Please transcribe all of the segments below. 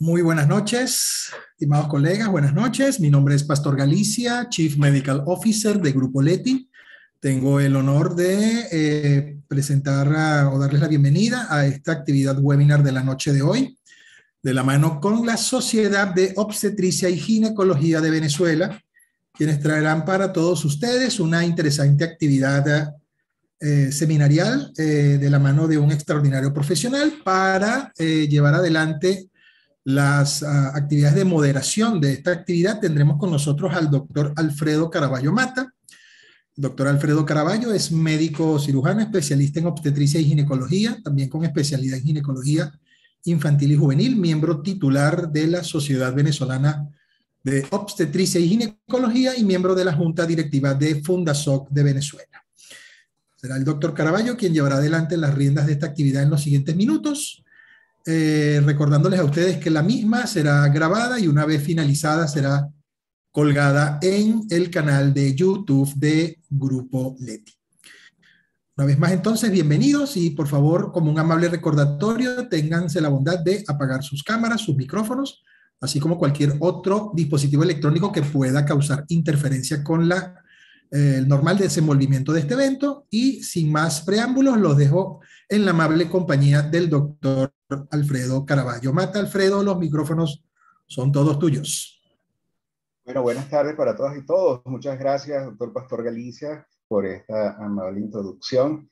Muy buenas noches, estimados colegas, buenas noches. Mi nombre es Pastor Galicia, Chief Medical Officer de Grupo Leti. Tengo el honor de o darles la bienvenida a esta actividad webinar de la noche de hoy, de la mano con la Sociedad de Obstetricia y Ginecología de Venezuela, quienes traerán para todos ustedes una interesante actividad seminarial de la mano de un extraordinario profesional para llevar adelante las actividades de moderación de esta actividad. Tendremos con nosotros al doctor Alfredo Caraballo Mata. El doctor Alfredo Caraballo es médico cirujano, especialista en obstetricia y ginecología, también con especialidad en ginecología infantil y juvenil, miembro titular de la Sociedad Venezolana de Obstetricia y Ginecología y miembro de la Junta Directiva de Fundasoc de Venezuela. Será el doctor Caraballo quien llevará adelante las riendas de esta actividad en los siguientes minutos. Recordándoles a ustedes que la misma será grabada y una vez finalizada será colgada en el canal de YouTube de Grupo Leti. Una vez más entonces, bienvenidos y por favor, como un amable recordatorio, ténganse la bondad de apagar sus cámaras, sus micrófonos, así como cualquier otro dispositivo electrónico que pueda causar interferencia con el normal desenvolvimiento de este evento. Y sin más preámbulos, los dejo en la amable compañía del doctor Alfredo Caraballo Mata. Alfredo, los micrófonos son todos tuyos. Bueno, buenas tardes para todas y todos. Muchas gracias, doctor Pastor Galicia, por esta amable introducción.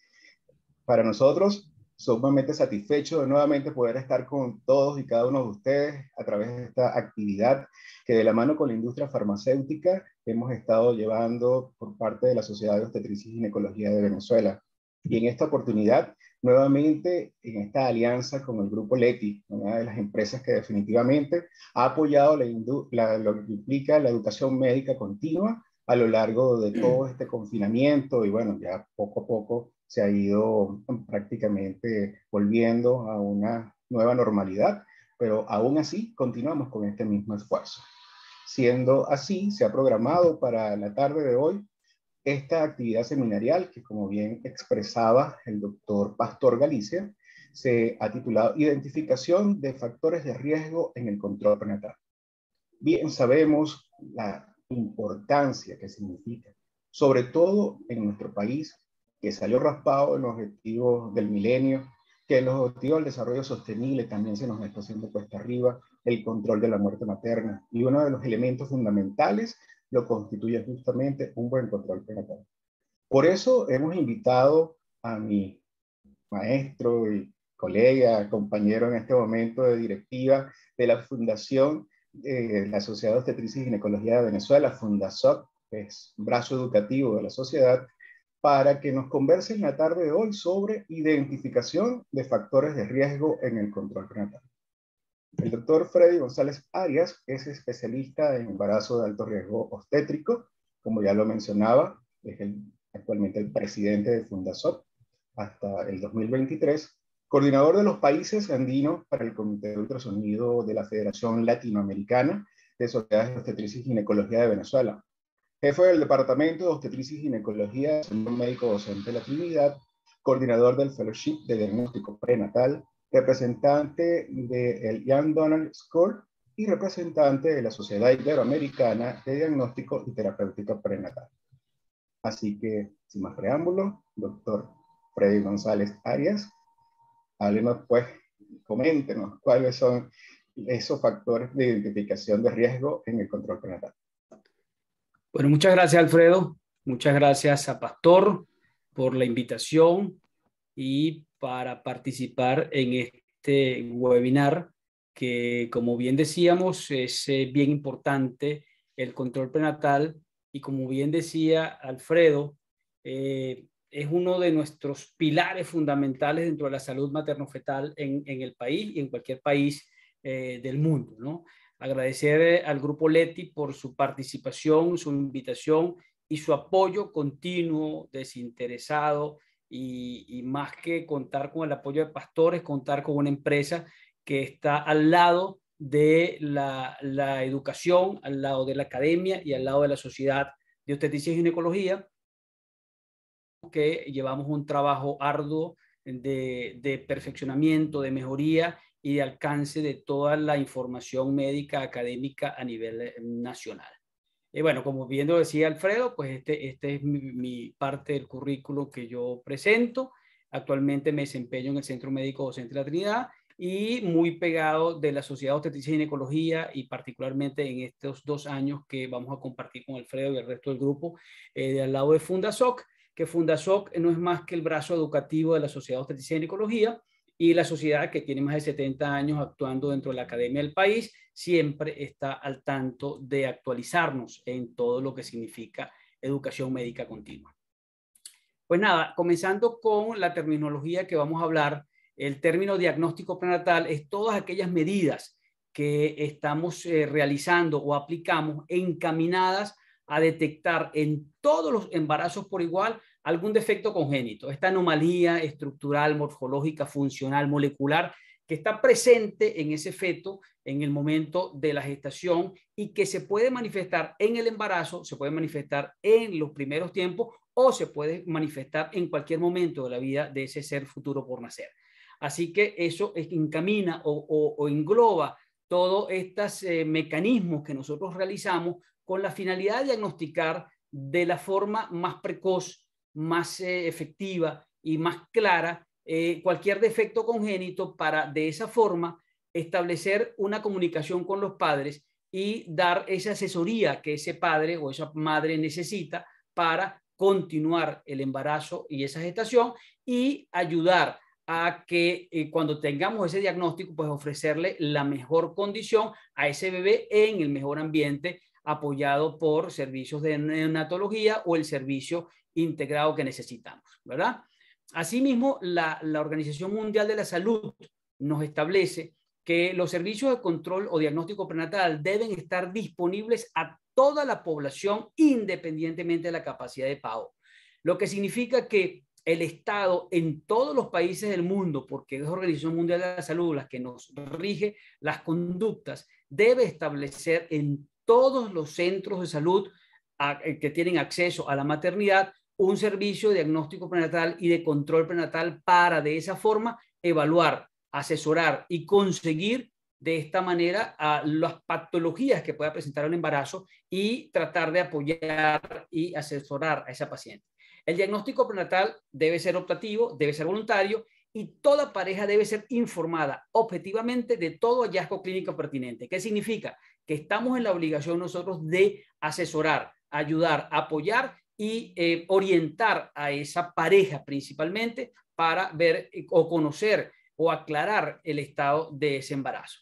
Para nosotros, sumamente satisfecho de nuevamente poder estar con todos y cada uno de ustedes a través de esta actividad que de la mano con la industria farmacéutica hemos estado llevando por parte de la Sociedad de Obstetricia y Ginecología de Venezuela. Y en esta oportunidad, nuevamente en esta alianza con el Grupo Leti, una de las empresas que definitivamente ha apoyado lo que implica la educación médica continua a lo largo de todo este confinamiento y bueno, ya poco a poco se ha ido prácticamente volviendo a una nueva normalidad, pero aún así continuamos con este mismo esfuerzo. Siendo así, se ha programado para la tarde de hoy esta actividad seminarial que, como bien expresaba el doctor Pastor Galicia, se ha titulado Identificación de factores de riesgo en el control prenatal. Bien sabemos la importancia que significa, sobre todo en nuestro país, que salió raspado en los objetivos del milenio, que en los objetivos del desarrollo sostenible también se nos está haciendo cuesta arriba el control de la muerte materna. Y uno de los elementos fundamentales lo constituye justamente un buen control prenatal. Por eso hemos invitado a mi maestro y colega, compañero en este momento de directiva de la Fundación la Sociedad de Obstetricia y Ginecología de Venezuela, Fundasoc, que es brazo educativo de la sociedad, para que nos converse en la tarde de hoy sobre identificación de factores de riesgo en el control prenatal. El doctor Freddy González Arias es especialista en embarazo de alto riesgo obstétrico, como ya lo mencionaba, es actualmente el presidente de Fundasoc hasta el 2023, coordinador de los países andinos para el Comité de Ultrasonido de la Federación Latinoamericana de Sociedades de Obstetricia y Ginecología de Venezuela, jefe del Departamento de Obstetricia y Ginecología del Centro Médico Docente de la Trinidad, coordinador del Fellowship de Diagnóstico Prenatal, representante del Young Donor School y representante de la Sociedad Iberoamericana de Diagnóstico y Terapéutica Prenatal. Así que, sin más preámbulos, doctor Freddy González Arias, háblenos pues, coméntenos cuáles son esos factores de identificación de riesgo en el control prenatal. Bueno, muchas gracias, Alfredo. Muchas gracias a Pastor por la invitación y para participar en este webinar que, como bien decíamos, es bien importante el control prenatal y, como bien decía Alfredo, es uno de nuestros pilares fundamentales dentro de la salud materno-fetal en el país y en cualquier país del mundo, ¿no? Agradecer al Grupo Leti por su participación, su invitación y su apoyo continuo, desinteresado y más que contar con el apoyo de pastores, contar con una empresa que está al lado de la educación, al lado de la academia y al lado de la sociedad de obstetricia y ginecología, que llevamos un trabajo arduo de perfeccionamiento, de mejoría y de alcance de toda la información médica académica a nivel nacional. Bueno, como bien lo decía Alfredo, pues este es mi parte del currículo que yo presento. Actualmente me desempeño en el Centro Médico Docente de la Trinidad y muy pegado de la Sociedad de Obstetricia y Ginecología, y particularmente en estos 2 años que vamos a compartir con Alfredo y el resto del grupo, al lado de Fundasoc, que Fundasoc no es más que el brazo educativo de la Sociedad de Obstetricia y Ginecología, y la sociedad, que tiene más de 70 años actuando dentro de la academia del país, siempre está al tanto de actualizarnos en todo lo que significa educación médica continua. Pues nada, comenzando con la terminología que vamos a hablar. El término diagnóstico prenatal es todas aquellas medidas que estamos realizando o aplicamos encaminadas a detectar en todos los embarazos por igual algún defecto congénito, esta anomalía estructural, morfológica, funcional, molecular, que está presente en ese feto en el momento de la gestación y que se puede manifestar en el embarazo, se puede manifestar en los primeros tiempos o se puede manifestar en cualquier momento de la vida de ese ser futuro por nacer. Así que eso encamina o engloba todos estos mecanismos que nosotros realizamos con la finalidad de diagnosticar de la forma más precoz, más efectiva y más clara cualquier defecto congénito, para de esa forma establecer una comunicación con los padres y dar esa asesoría que ese padre o esa madre necesita para continuar el embarazo y esa gestación, y ayudar a que cuando tengamos ese diagnóstico, pues ofrecerle la mejor condición a ese bebé en el mejor ambiente, apoyado por servicios de neonatología o el servicio integrado que necesitamos, ¿verdad? Asimismo, la Organización Mundial de la Salud nos establece que los servicios de control o diagnóstico prenatal deben estar disponibles a toda la población independientemente de la capacidad de pago. Lo que significa que el Estado en todos los países del mundo, porque es la Organización Mundial de la Salud la que nos rige las conductas, debe establecer en todos los centros de salud que tienen acceso a la maternidad un servicio de diagnóstico prenatal y de control prenatal para de esa forma evaluar, asesorar y conseguir de esta manera a las patologías que pueda presentar el embarazo y tratar de apoyar y asesorar a esa paciente. El diagnóstico prenatal debe ser optativo, debe ser voluntario, y toda pareja debe ser informada objetivamente de todo hallazgo clínico pertinente. ¿Qué significa? Que estamos en la obligación nosotros de asesorar, ayudar, apoyar y orientar a esa pareja principalmente para ver o conocer o aclarar el estado de ese embarazo.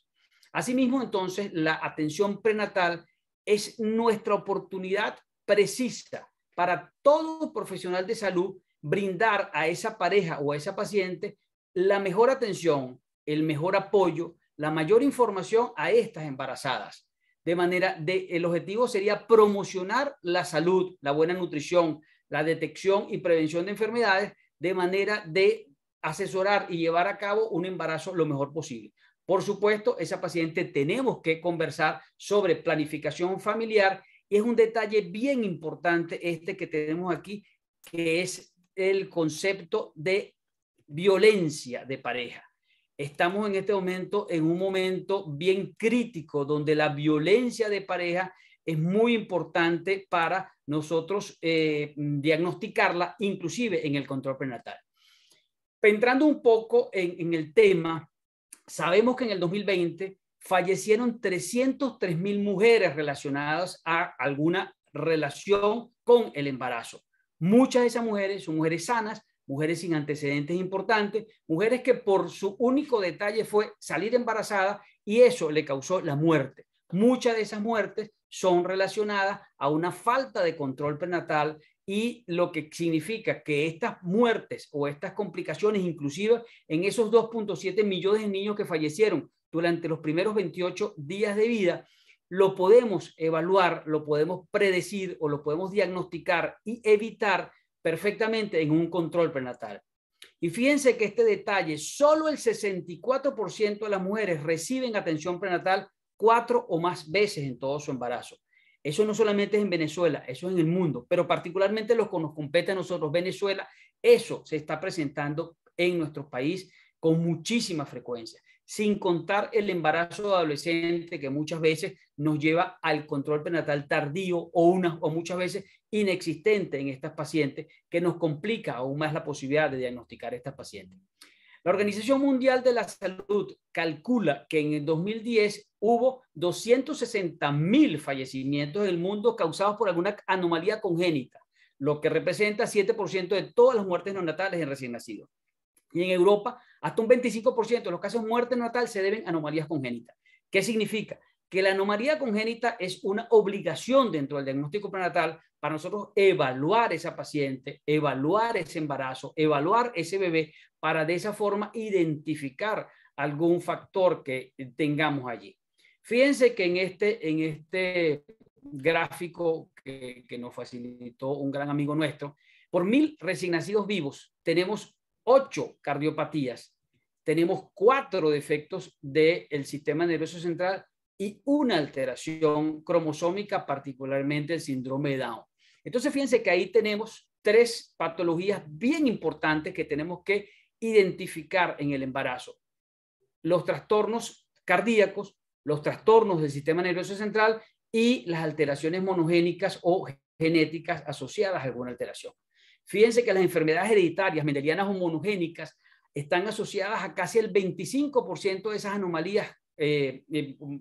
Asimismo, entonces, la atención prenatal es nuestra oportunidad precisa para todo profesional de salud brindar a esa pareja o a esa paciente la mejor atención, el mejor apoyo, la mayor información a estas embarazadas. De manera el objetivo sería promocionar la salud, la buena nutrición, la detección y prevención de enfermedades, de manera de asesorar y llevar a cabo un embarazo lo mejor posible. Por supuesto, esa paciente tenemos que conversar sobre planificación familiar, y es un detalle bien importante este que tenemos aquí, que es el concepto de violencia de pareja. Estamos en este momento en un momento bien crítico donde la violencia de pareja es muy importante para nosotros diagnosticarla, inclusive en el control prenatal. Entrando un poco en el tema, sabemos que en el 2020 fallecieron 303,000 mujeres relacionadas a alguna relación con el embarazo. Muchas de esas mujeres son mujeres sanas, mujeres sin antecedentes importantes, mujeres que por su único detalle fue salir embarazada y eso le causó la muerte. Muchas de esas muertes son relacionadas a una falta de control prenatal, y lo que significa que estas muertes o estas complicaciones, inclusive en esos 2.7 millones de niños que fallecieron durante los primeros 28 días de vida, lo podemos evaluar, lo podemos predecir o lo podemos diagnosticar y evitar perfectamente en un control prenatal. Y fíjense que este detalle, solo el 64% de las mujeres reciben atención prenatal 4 o más veces en todo su embarazo. Eso no solamente es en Venezuela, eso es en el mundo, pero particularmente los que nos compete a nosotros, Venezuela, eso se está presentando en nuestro país con muchísima frecuencia. sin contar el embarazo adolescente que muchas veces nos lleva al control prenatal tardío o muchas veces inexistente en estas pacientes, que nos complica aún más la posibilidad de diagnosticar a estas pacientes. La Organización Mundial de la Salud calcula que en el 2010 hubo 260.000 fallecimientos en el mundo causados por alguna anomalía congénita, lo que representa 7% de todas las muertes neonatales en recién nacidos. Y en Europa, hasta un 25% de los casos de muerte neonatal se deben a anomalías congénitas. ¿Qué significa? Que la anomalía congénita es una obligación dentro del diagnóstico prenatal para nosotros evaluar esa paciente, evaluar ese embarazo, evaluar ese bebé, para de esa forma identificar algún factor que tengamos allí. Fíjense que en este gráfico que nos facilitó un gran amigo nuestro, por 1.000 recién nacidos vivos tenemos 8 cardiopatías, tenemos 4 defectos del sistema nervioso central y una alteración cromosómica, particularmente el síndrome de Down. Entonces, fíjense que ahí tenemos 3 patologías bien importantes que tenemos que identificar en el embarazo: los trastornos cardíacos, los trastornos del sistema nervioso central y las alteraciones monogénicas o genéticas asociadas a alguna alteración. Fíjense que las enfermedades hereditarias mendelianas o monogénicas están asociadas a casi el 25% de esas anomalías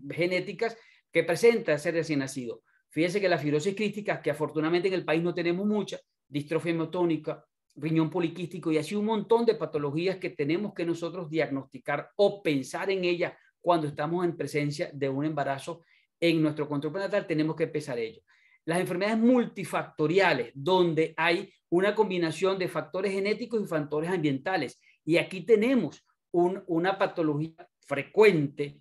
genéticas que presenta ser recién nacido. Fíjense que la fibrosis quística, que afortunadamente en el país no tenemos mucha, distrofia miotónica, riñón poliquístico y así un montón de patologías que tenemos que nosotros diagnosticar o pensar en ellas cuando estamos en presencia de un embarazo en nuestro control prenatal, tenemos que pensar ello. Las enfermedades multifactoriales, donde hay una combinación de factores genéticos y factores ambientales. Y aquí tenemos una patología frecuente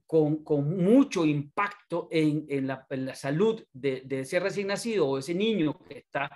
con mucho impacto en la salud de ese recién nacido o ese niño que está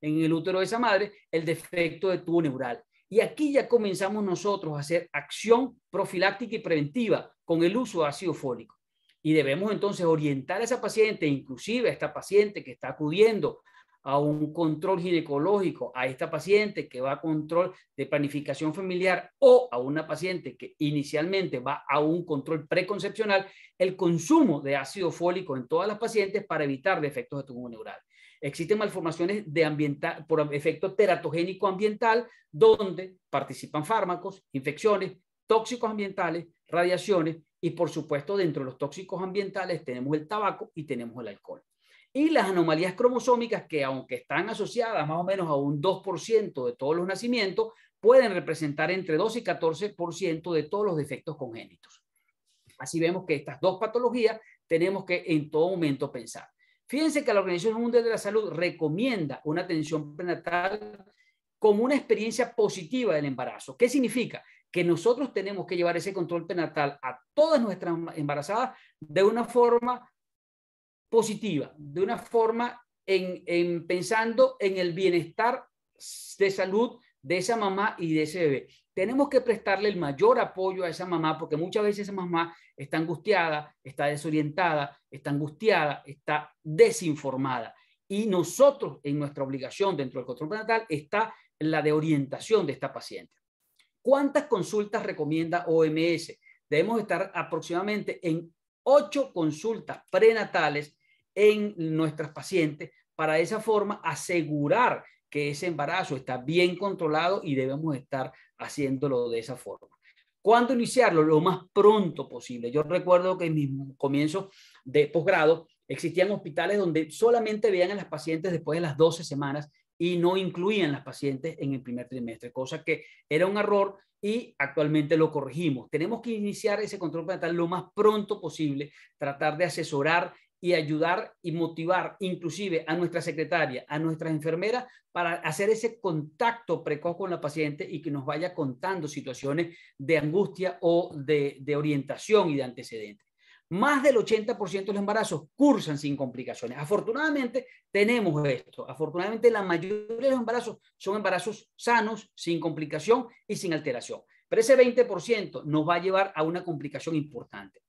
en el útero de esa madre, el defecto de tubo neural. Y aquí ya comenzamos nosotros a hacer acción profiláctica y preventiva con el uso de ácido fólico. Y debemos entonces orientar a esa paciente, inclusive a esta paciente que está acudiendo a un control ginecológico, a esta paciente que va a control de planificación familiar o a una paciente que inicialmente va a un control preconcepcional, el consumo de ácido fólico en todas las pacientes para evitar defectos de tubo neural. Existen malformaciones por efecto teratogénico ambiental, donde participan fármacos, infecciones, tóxicos ambientales, radiaciones y, por supuesto, dentro de los tóxicos ambientales tenemos el tabaco y tenemos el alcohol. Y las anomalías cromosómicas, que aunque están asociadas más o menos a un 2% de todos los nacimientos, pueden representar entre 2 y 14% de todos los defectos congénitos. Así vemos que estas 2 patologías tenemos que en todo momento pensar. Fíjense que la Organización Mundial de la Salud recomienda una atención prenatal como una experiencia positiva del embarazo. ¿Qué significa? Que nosotros tenemos que llevar ese control prenatal a todas nuestras embarazadas de una forma positiva, de una forma pensando en el bienestar de salud de esa mamá y de ese bebé. Tenemos que prestarle el mayor apoyo a esa mamá, porque muchas veces esa mamá está angustiada, está desorientada, está angustiada, está desinformada. Y nosotros, en nuestra obligación dentro del control prenatal, está la de orientación de esta paciente. ¿Cuántas consultas recomienda OMS? Debemos estar aproximadamente en 8 consultas prenatales en nuestras pacientes para de esa forma asegurar que ese embarazo está bien controlado y debemos estar haciéndolo de esa forma. ¿Cuándo iniciarlo? Lo más pronto posible. Yo recuerdo que en mis comienzos de posgrado existían hospitales donde solamente veían a las pacientes después de las 12 semanas y no incluían las pacientes en el primer trimestre, cosa que era un error y actualmente lo corregimos. Tenemos que iniciar ese control prenatal lo más pronto posible, tratar de asesorar y ayudar y motivar inclusive a nuestra secretaria, a nuestras enfermeras para hacer ese contacto precoz con la paciente y que nos vaya contando situaciones de angustia o de orientación y de antecedentes. Más del 80% de los embarazos cursan sin complicaciones. Afortunadamente tenemos esto. Afortunadamente la mayoría de los embarazos son embarazos sanos, sin complicación y sin alteración. Pero ese 20% nos va a llevar a una complicación importante.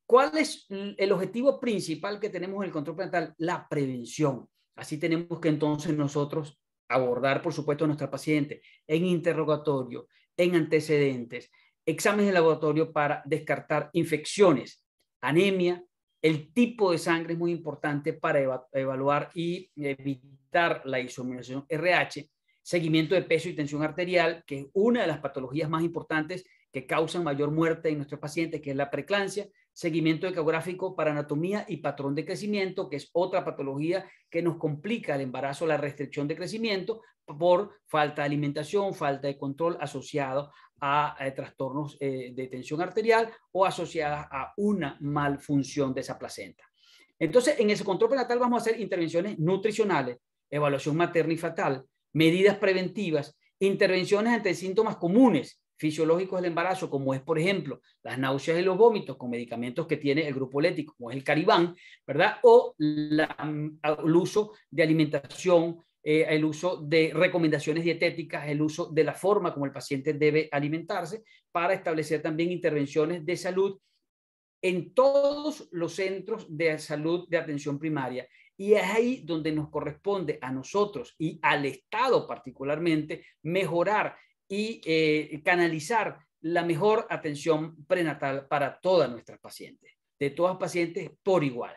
¿Cuál es el objetivo principal que tenemos en el control prenatal? La prevención. Así tenemos que entonces nosotros abordar, por supuesto, a nuestra paciente en interrogatorio, en antecedentes, exámenes de laboratorio para descartar infecciones, anemia. El tipo de sangre es muy importante para evaluar y evitar la isominación RH, seguimiento de peso y tensión arterial, que es una de las patologías más importantes que causan mayor muerte en nuestros pacientes, que es la preeclampsia, seguimiento ecográfico para anatomía y patrón de crecimiento, que es otra patología que nos complica el embarazo, la restricción de crecimiento por falta de alimentación, falta de control asociado a trastornos de tensión arterial o asociadas a una malfunción de esa placenta. Entonces, en ese control prenatal vamos a hacer intervenciones nutricionales, evaluación materna y fetal, medidas preventivas, intervenciones ante síntomas comunes fisiológicos del embarazo, como es, por ejemplo, las náuseas y los vómitos con medicamentos que tiene el grupo Leti, como es el Cariban, ¿verdad? O el uso de alimentación, el uso de recomendaciones dietéticas, el uso de la forma como el paciente debe alimentarse, para establecer también intervenciones de salud en todos los centros de salud de atención primaria. Y es ahí donde nos corresponde a nosotros y al Estado particularmente mejorar y canalizar la mejor atención prenatal para todas nuestras pacientes, de todas pacientes por igual.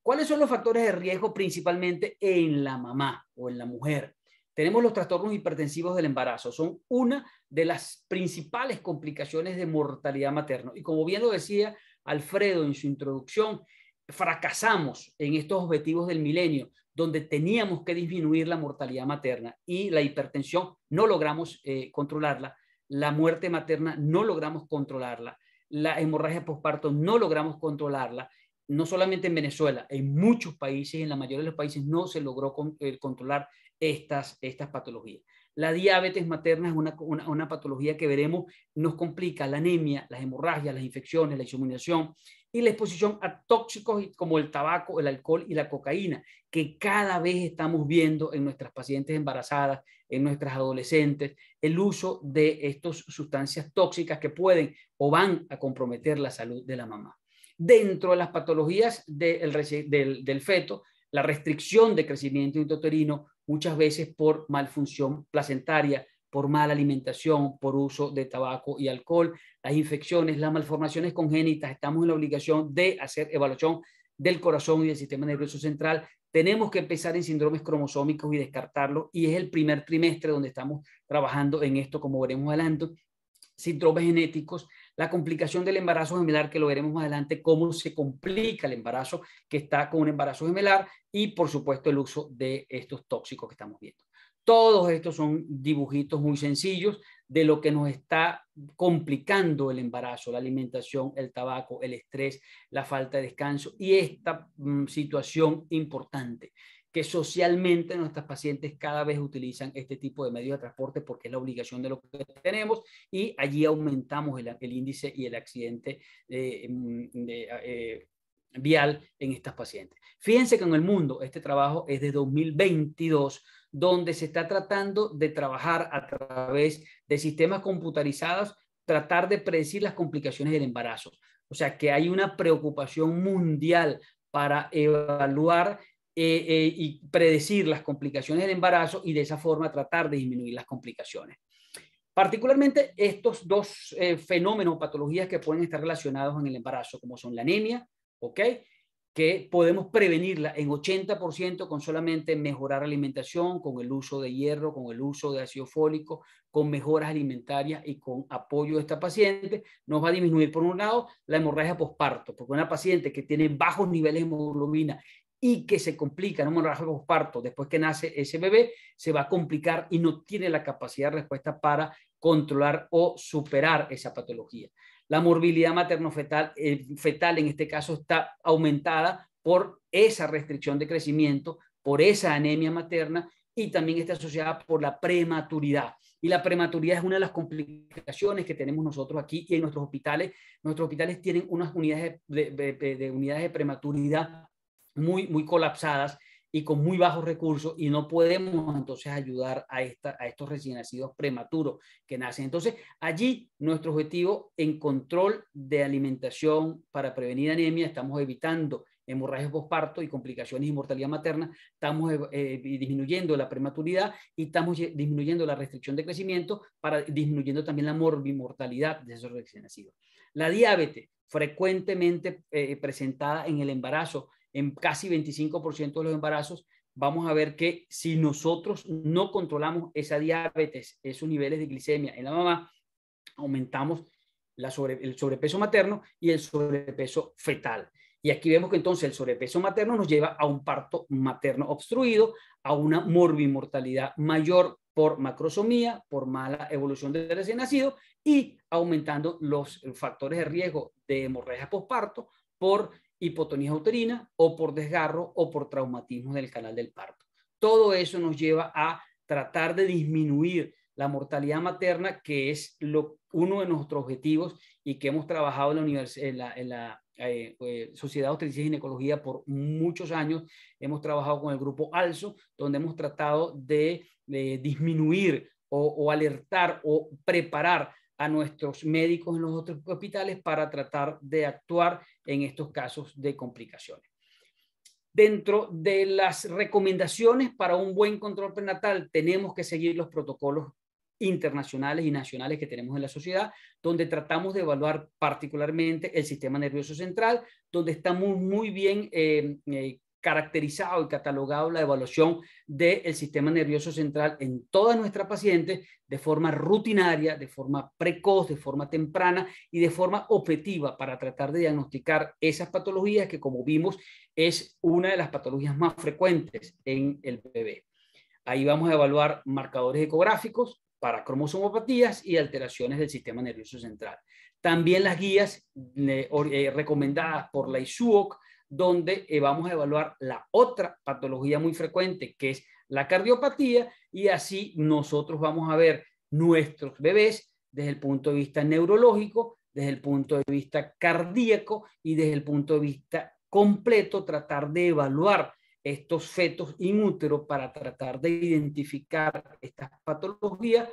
¿Cuáles son los factores de riesgo principalmente en la mamá o en la mujer? Tenemos los trastornos hipertensivos del embarazo. Son una de las principales complicaciones de mortalidad materna. Y como bien lo decía Alfredo en su introducción, fracasamos en estos objetivos del milenio, donde teníamos que disminuir la mortalidad materna, y la hipertensión no logramos controlarla, la muerte materna no logramos controlarla, la hemorragia posparto no logramos controlarla. No solamente en Venezuela, en muchos países, en la mayoría de los países no se logró controlar estas patologías. La diabetes materna es una patología que veremos nos complica la anemia, las hemorragias, las infecciones, la inmunización y la exposición a tóxicos como el tabaco, el alcohol y la cocaína, que cada vez estamos viendo en nuestras pacientes embarazadas, en nuestras adolescentes, el uso de estas sustancias tóxicas que pueden o van a comprometer la salud de la mamá. Dentro de las patologías del feto, la restricción de crecimiento intrauterino, muchas veces por malfunción placentaria, por mala alimentación, por uso de tabaco y alcohol, las infecciones, las malformaciones congénitas. Estamos en la obligación de hacer evaluación del corazón y del sistema nervioso central. Tenemos que empezar en síndromes cromosómicos y descartarlo, y es el primer trimestre donde estamos trabajando en esto, como veremos adelante. Síndromes genéticos, la complicación del embarazo gemelar, que lo veremos más adelante, cómo se complica el embarazo que está con un embarazo gemelar, y por supuesto el uso de estos tóxicos que estamos viendo. Todos estos son dibujitos muy sencillos de lo que nos está complicando el embarazo: la alimentación, el tabaco, el estrés, la falta de descanso y esta situación importante, que socialmente nuestras pacientes cada vez utilizan este tipo de medios de transporte porque es la obligación de lo que tenemos, y allí aumentamos el índice y el accidente vial en estas pacientes. Fíjense que en el mundo este trabajo es de 2022, donde se está tratando de trabajar a través de sistemas computarizados, tratar de predecir las complicaciones del embarazo. O sea que hay una preocupación mundial para evaluar y predecir las complicaciones del embarazo, y de esa forma tratar de disminuir las complicaciones. Particularmente estos dos fenómenos o patologías que pueden estar relacionados en el embarazo, como son la anemia, ¿ok?, que podemos prevenirla en 80% con solamente mejorar la alimentación, con el uso de hierro, con el uso de ácido fólico, con mejoras alimentarias y con apoyo de esta paciente. Nos va a disminuir, por un lado, la hemorragia posparto, porque una paciente que tiene bajos niveles de hemoglobina y que se complica en un hemorragia posparto después que nace ese bebé, se va a complicar y no tiene la capacidad de respuesta para controlar o superar esa patología. La morbilidad materno-fetal en este caso está aumentada por esa restricción de crecimiento, por esa anemia materna, y también está asociada por la prematuridad. Y la prematuridad es una de las complicaciones que tenemos nosotros aquí y en nuestros hospitales. Nuestros hospitales tienen unas unidades unidades de prematuridad muy colapsadas y con muy bajos recursos, y no podemos entonces ayudar a estos recién nacidos prematuros que nacen. Entonces, allí nuestro objetivo en control de alimentación para prevenir anemia, estamos evitando hemorragia posparto y complicaciones y mortalidad materna, estamos disminuyendo la prematuridad y estamos disminuyendo la restricción de crecimiento, para disminuyendo también la morbimortalidad de esos recién nacidos. La diabetes, frecuentemente presentada en el embarazo, en casi 25% de los embarazos, vamos a ver que si nosotros no controlamos esa diabetes, esos niveles de glicemia en la mamá, aumentamos el sobrepeso materno y el sobrepeso fetal. Y aquí vemos que entonces el sobrepeso materno nos lleva a un parto materno obstruido, a una morbimortalidad mayor por macrosomía, por mala evolución del recién nacido, y aumentando los factores de riesgo de hemorragia posparto por hipotonía uterina o por desgarro o por traumatismo del canal del parto. Todo eso nos lleva a tratar de disminuir la mortalidad materna, que es uno de nuestros objetivos y que hemos trabajado en la Sociedad de Obstetricia y Ginecología por muchos años. Hemos trabajado con el grupo ALSO, donde hemos tratado de disminuir o alertar o preparar a nuestros médicos en los otros hospitales para tratar de actuar en estos casos de complicaciones. Dentro de las recomendaciones para un buen control prenatal, tenemos que seguir los protocolos internacionales y nacionales que tenemos en la sociedad, donde tratamos de evaluar particularmente el sistema nervioso central, donde está muy bien caracterizado y catalogado la evaluación del sistema nervioso central en todas nuestras pacientes de forma rutinaria, de forma precoz, de forma temprana y de forma objetiva, para tratar de diagnosticar esas patologías que, como vimos, es una de las patologías más frecuentes en el bebé. Ahí vamos a evaluar marcadores ecográficos para cromosomopatías y alteraciones del sistema nervioso central. También las guías recomendadas por la ISUOC, donde vamos a evaluar la otra patología muy frecuente, que es la cardiopatía, y así nosotros vamos a ver nuestros bebés desde el punto de vista neurológico, desde el punto de vista cardíaco y desde el punto de vista completo, tratar de evaluar estos fetos in útero para tratar de identificar estas patologías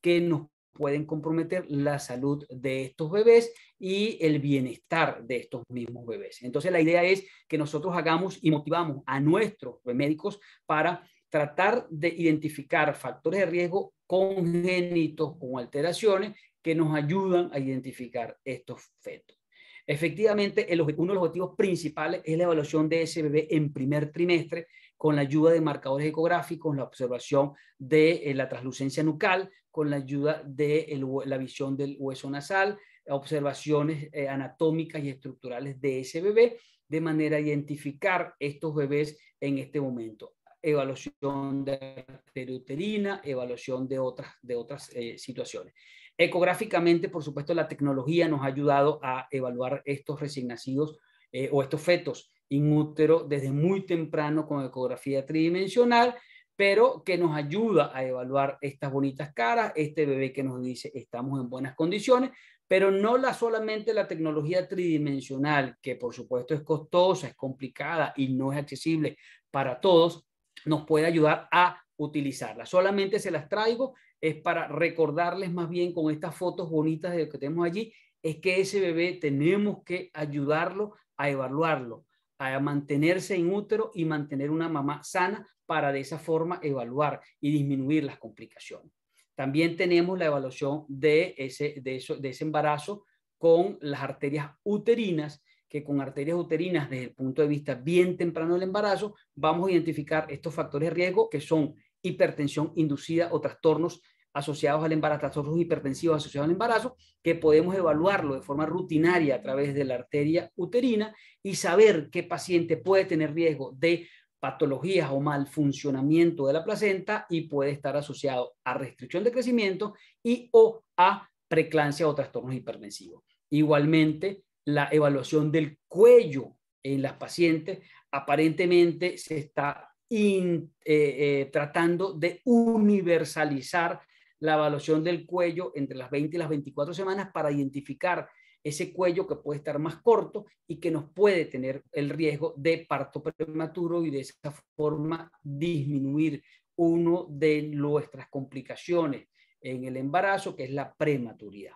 que nos pueden comprometer la salud de estos bebés y el bienestar de estos mismos bebés. Entonces la idea es que nosotros hagamos y motivamos a nuestros médicos para tratar de identificar factores de riesgo congénitos con alteraciones que nos ayudan a identificar estos fetos. Efectivamente, uno de los objetivos principales es la evaluación de ese bebé en primer trimestre, con la ayuda de marcadores ecográficos, la observación de la translucencia nucal, con la ayuda de la visión del hueso nasal, observaciones anatómicas y estructurales de ese bebé, de manera a identificar estos bebés en este momento. Evaluación de arteria uterina, evaluación de otras situaciones. Ecográficamente, por supuesto, la tecnología nos ha ayudado a evaluar estos recién nacidos o estos fetos in útero desde muy temprano con ecografía tridimensional, pero que nos ayuda a evaluar estas bonitas caras, este bebé que nos dice estamos en buenas condiciones, pero no solamente la tecnología tridimensional, que por supuesto es costosa, es complicada y no es accesible para todos, nos puede ayudar a utilizarla. Solamente se las traigo es para recordarles más bien con estas fotos bonitas de lo que tenemos allí, es que ese bebé tenemos que ayudarlo a evaluarlo, a mantenerse in útero y mantener una mamá sana para de esa forma evaluar y disminuir las complicaciones. También tenemos la evaluación de ese embarazo con las arterias uterinas, que con arterias uterinas desde el punto de vista bien temprano del embarazo vamos a identificar estos factores de riesgo que son hipertensión inducida o trastornos asociados al embarazo, trastornos hipertensivos asociados al embarazo, que podemos evaluarlo de forma rutinaria a través de la arteria uterina y saber qué paciente puede tener riesgo de patologías o mal funcionamiento de la placenta y puede estar asociado a restricción de crecimiento y o a preeclampsia o trastornos hipertensivos. Igualmente, la evaluación del cuello en las pacientes, aparentemente se está tratando de universalizar la evaluación del cuello entre las 20 y las 24 semanas para identificar ese cuello que puede estar más corto y que nos puede tener el riesgo de parto prematuro y de esa forma disminuir una de nuestras complicaciones en el embarazo, que es la prematuridad.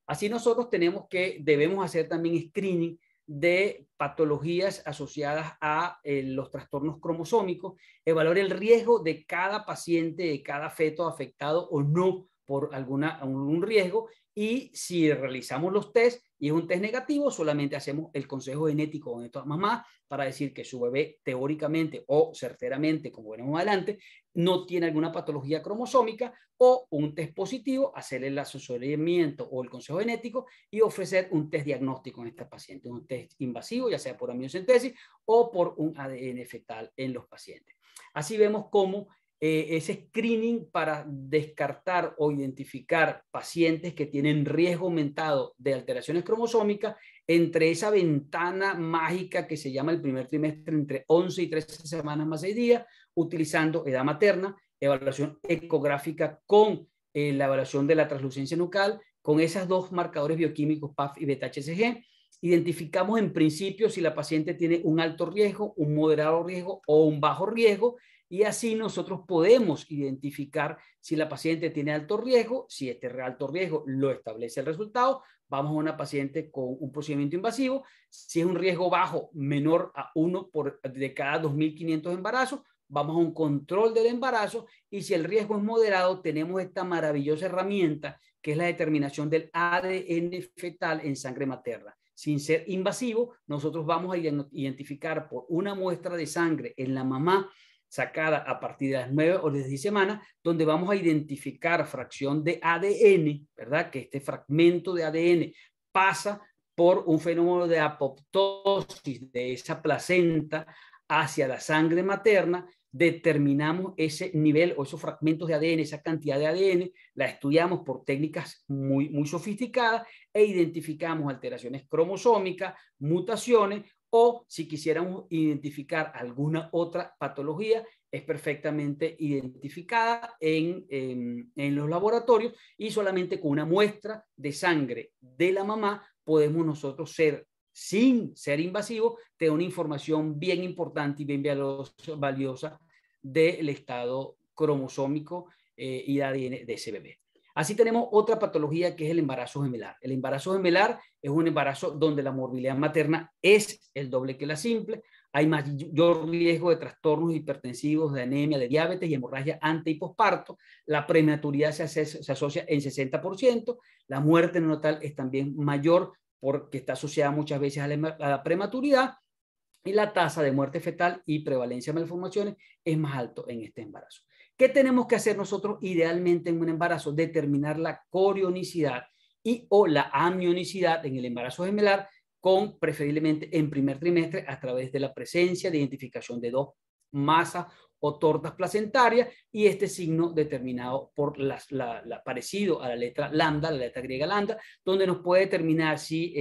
Así nosotros debemos hacer también screening de patologías asociadas a los trastornos cromosómicos, evaluar el riesgo de cada paciente, de cada feto afectado o no por algún riesgo, y si realizamos los test y es un test negativo, solamente hacemos el consejo genético con esta mamá para decir que su bebé teóricamente o certeramente, como veremos adelante, no tiene alguna patología cromosómica, o un test positivo, hacerle el asesoramiento o el consejo genético y ofrecer un test diagnóstico en esta paciente, un test invasivo, ya sea por amniocentesis o por un ADN fetal en los pacientes. Así vemos cómo ese screening para descartar o identificar pacientes que tienen riesgo aumentado de alteraciones cromosómicas, entre esa ventana mágica que se llama el primer trimestre, entre 11 y 13 semanas más 6 días, utilizando edad materna, evaluación ecográfica con la evaluación de la translucencia nucal, con esos dos marcadores bioquímicos PAF y beta-HCG. Identificamos en principio si la paciente tiene un alto riesgo, un moderado riesgo o un bajo riesgo, y así nosotros podemos identificar si la paciente tiene alto riesgo. Si este alto riesgo lo establece el resultado, vamos a una paciente con un procedimiento invasivo. Si es un riesgo bajo, menor a 1 de cada 2.500 embarazos, vamos a un control del embarazo, y si el riesgo es moderado, tenemos esta maravillosa herramienta que es la determinación del ADN fetal en sangre materna. Sin ser invasivo, nosotros vamos a identificar por una muestra de sangre en la mamá sacada a partir de las 9 o 10 semanas, donde vamos a identificar fracción de ADN, ¿verdad? Que este fragmento de ADN pasa por un fenómeno de apoptosis de esa placenta hacia la sangre materna. Determinamos ese nivel o esos fragmentos de ADN, esa cantidad de ADN, la estudiamos por técnicas muy, muy sofisticadas e identificamos alteraciones cromosómicas, mutaciones, o si quisiéramos identificar alguna otra patología, es perfectamente identificada en los laboratorios, y solamente con una muestra de sangre de la mamá podemos nosotros sin ser invasivos, tener una información bien importante y bien valiosa del estado cromosómico y de ADN de ese bebé. Así tenemos otra patología que es el embarazo gemelar. El embarazo gemelar es un embarazo donde la morbilidad materna es el doble que la simple. Hay mayor riesgo de trastornos hipertensivos, de anemia, de diabetes y hemorragia ante y posparto. La prematuridad se asocia en 60%. La muerte neonatal es también mayor porque está asociada muchas veces a la prematuridad. Y la tasa de muerte fetal y prevalencia de malformaciones es más alto en este embarazo. ¿Qué tenemos que hacer nosotros idealmente en un embarazo? Determinar la corionicidad y o la amnionicidad en el embarazo gemelar, con preferiblemente en primer trimestre, a través de la presencia de identificación de dos masas o tortas placentarias, y este signo determinado por parecido a la letra lambda, la letra griega lambda, donde nos puede determinar si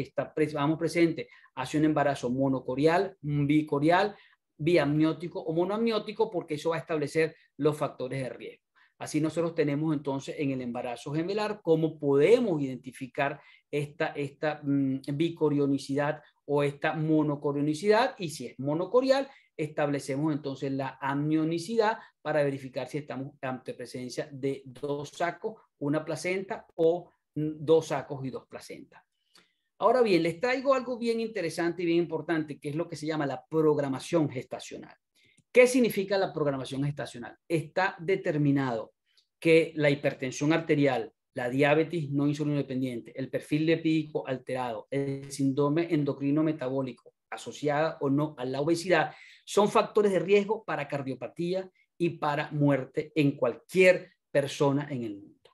vamos presente hacia un embarazo monocorial, bicorial, biamniótico o monoamniótico, porque eso va a establecer los factores de riesgo. Así nosotros tenemos entonces en el embarazo gemelar cómo podemos identificar esta bicorionicidad o esta monocorionicidad, y si es monocorial, establecemos entonces la amnionicidad para verificar si estamos ante presencia de dos sacos, una placenta, o dos sacos y dos placentas. Ahora bien, les traigo algo bien interesante y bien importante, que es lo que se llama la programación gestacional. ¿Qué significa la programación gestacional? Está determinado que la hipertensión arterial, la diabetes no insulino dependiente, el perfil lipídico alterado, el síndrome endocrino metabólico asociada o no a la obesidad, son factores de riesgo para cardiopatía y para muerte en cualquier persona en el mundo.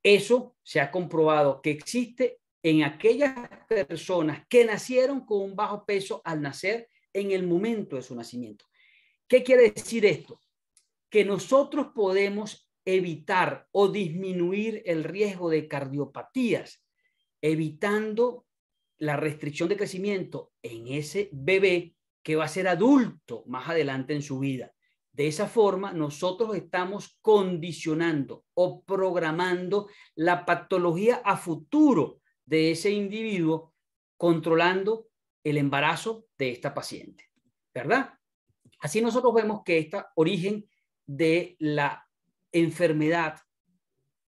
Eso se ha comprobado que existe en aquellas personas que nacieron con un bajo peso al nacer, en el momento de su nacimiento. ¿Qué quiere decir esto? Que nosotros podemos evitar o disminuir el riesgo de cardiopatías, evitando la restricción de crecimiento en ese bebé que va a ser adulto más adelante en su vida. De esa forma, nosotros estamos condicionando o programando la patología a futuro de ese individuo, controlando el embarazo de esta paciente, ¿verdad? Así nosotros vemos que este origen de la enfermedad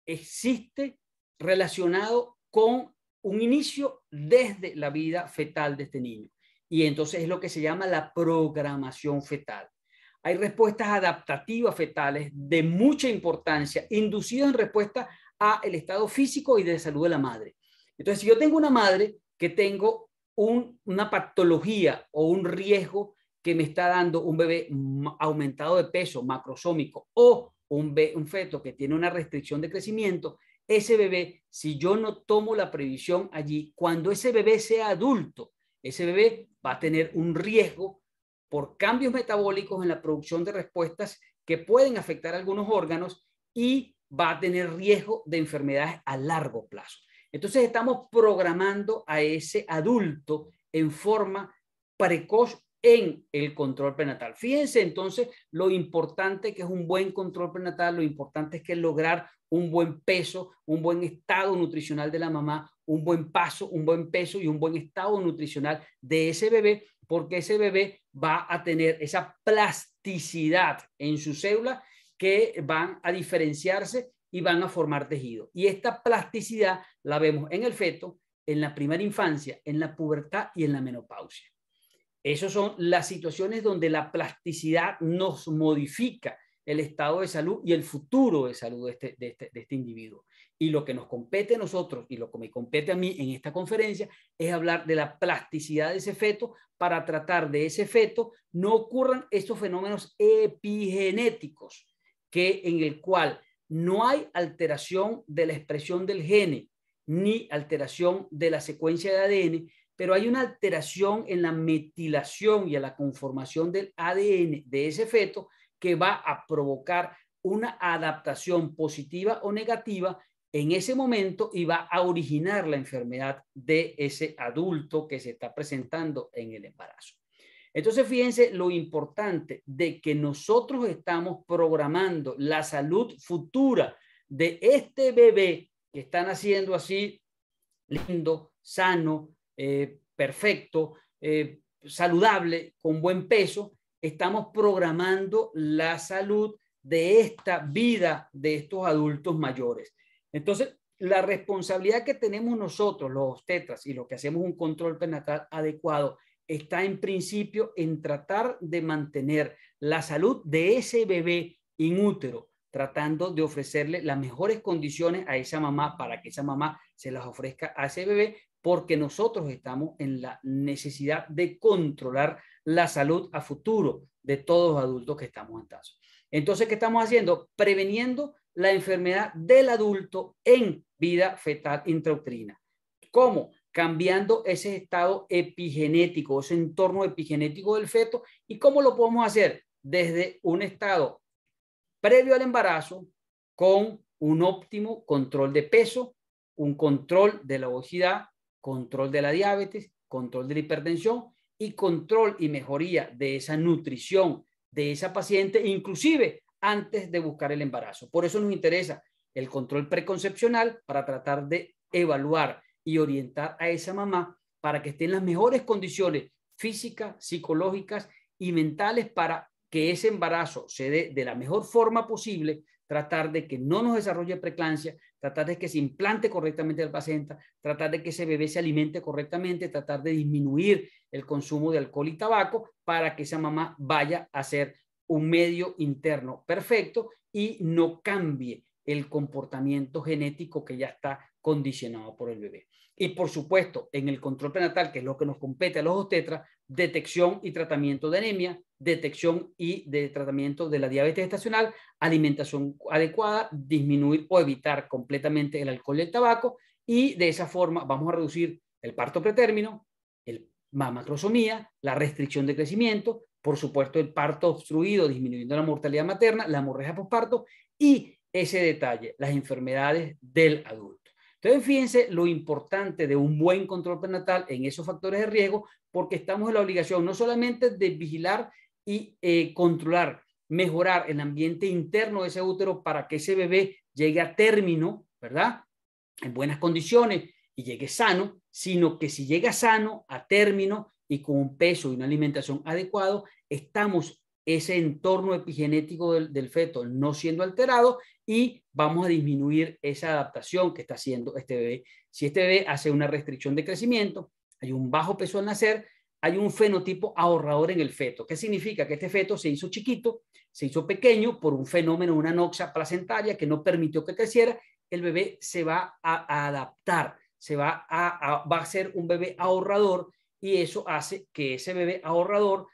existe relacionado con un inicio desde la vida fetal de este niño. Y entonces es lo que se llama la programación fetal. Hay respuestas adaptativas fetales de mucha importancia, inducidas en respuesta al estado físico y de salud de la madre. Entonces, si yo tengo una madre que tengo una patología o un riesgo que me está dando un bebé aumentado de peso macrosómico o un feto que tiene una restricción de crecimiento, ese bebé, si yo no tomo la previsión allí, cuando ese bebé sea adulto, ese bebé va a tener un riesgo por cambios metabólicos en la producción de respuestas que pueden afectar algunos órganos y va a tener riesgo de enfermedades a largo plazo. Entonces estamos programando a ese adulto en forma precoz en el control prenatal. Fíjense entonces lo importante que es un buen control prenatal, lo importante es que lograr un buen peso, un buen estado nutricional de la mamá, un buen peso y un buen estado nutricional de ese bebé, porque ese bebé va a tener esa plasticidad en sus células que van a diferenciarse y van a formar tejido. Y esta plasticidad la vemos en el feto, en la primera infancia, en la pubertad y en la menopausia. Esas son las situaciones donde la plasticidad nos modifica el estado de salud y el futuro de salud de este individuo. Y lo que nos compete a nosotros y lo que me compete a mí en esta conferencia es hablar de la plasticidad de ese feto para tratar de ese feto no ocurran estos fenómenos epigenéticos en el cual no hay alteración de la expresión del gene ni alteración de la secuencia de ADN, pero hay una alteración en la metilación y en la conformación del ADN de ese feto que va a provocar una adaptación positiva o negativa en ese momento y va a originar la enfermedad de ese adulto que se está presentando en el embarazo. Entonces, fíjense lo importante de que nosotros estamos programando la salud futura de este bebé que está naciendo así, lindo, sano, perfecto, saludable, con buen peso. Estamos programando la salud de esta vida de estos adultos mayores. Entonces, la responsabilidad que tenemos nosotros, los obstetras, y los que hacemos un control prenatal adecuado, está en principio en tratar de mantener la salud de ese bebé in útero, tratando de ofrecerle las mejores condiciones a esa mamá para que esa mamá se las ofrezca a ese bebé, porque nosotros estamos en la necesidad de controlar la salud a futuro de todos los adultos que estamos en caso. Entonces, ¿qué estamos haciendo? Preveniendo la enfermedad del adulto en vida fetal intrauterina. ¿Cómo? Cambiando ese estado epigenético, ese entorno epigenético del feto. ¿Y cómo lo podemos hacer? Desde un estado previo al embarazo, con un óptimo control de peso, un control de la obesidad, control de la diabetes, control de la hipertensión y control y mejoría de esa nutrición de esa paciente, inclusive antes de buscar el embarazo. Por eso nos interesa el control preconcepcional para tratar de evaluar y orientar a esa mamá para que esté en las mejores condiciones físicas, psicológicas y mentales para que ese embarazo se dé de la mejor forma posible, tratar de que no nos desarrolle preeclampsia, tratar de que se implante correctamente el paciente, tratar de que ese bebé se alimente correctamente, tratar de disminuir el consumo de alcohol y tabaco para que esa mamá vaya a ser un medio interno perfecto y no cambie el comportamiento genético que ya está condicionado por el bebé. Y por supuesto, en el control prenatal, que es lo que nos compete a los obstetras, detección y tratamiento de anemia, detección y de tratamiento de la diabetes gestacional, alimentación adecuada, disminuir o evitar completamente el alcohol y el tabaco, y de esa forma vamos a reducir el parto pretérmino, la macrosomía, la restricción de crecimiento, por supuesto el parto obstruido, disminuyendo la mortalidad materna, la hemorragia postparto y ese detalle, las enfermedades del adulto. Entonces, fíjense lo importante de un buen control prenatal en esos factores de riesgo, porque estamos en la obligación no solamente de vigilar y controlar, mejorar el ambiente interno de ese útero para que ese bebé llegue a término, ¿verdad?, en buenas condiciones y llegue sano, sino que si llega sano, a término y con un peso y una alimentación adecuado, estamos ese entorno epigenético del feto no siendo alterado y vamos a disminuir esa adaptación que está haciendo este bebé. Si este bebé hace una restricción de crecimiento, hay un bajo peso al nacer, hay un fenotipo ahorrador en el feto. ¿Qué significa? Que este feto se hizo chiquito, se hizo pequeño por un fenómeno, una anoxia placentaria que no permitió que creciera. El bebé se va a adaptar, va a ser un bebé ahorrador, y eso hace que ese bebé ahorrador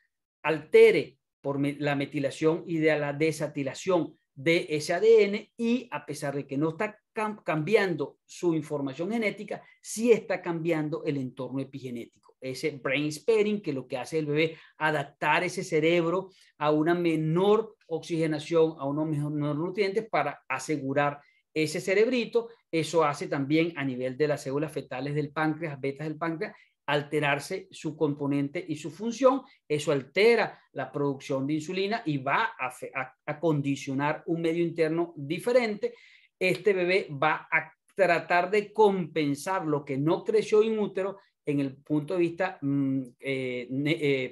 altere por la metilación y de la desatilación de ese ADN, y a pesar de que no está cambiando su información genética, sí está cambiando el entorno epigenético. Ese brain sparing, que lo que hace el bebé, adaptar ese cerebro a una menor oxigenación, a unos menores nutrientes para asegurar ese cerebrito. Eso hace también a nivel de las células fetales del páncreas, betas del páncreas, alterarse su componente y su función. Eso altera la producción de insulina y va a condicionar un medio interno diferente. Este bebé va a tratar de compensar lo que no creció in útero en el punto de vista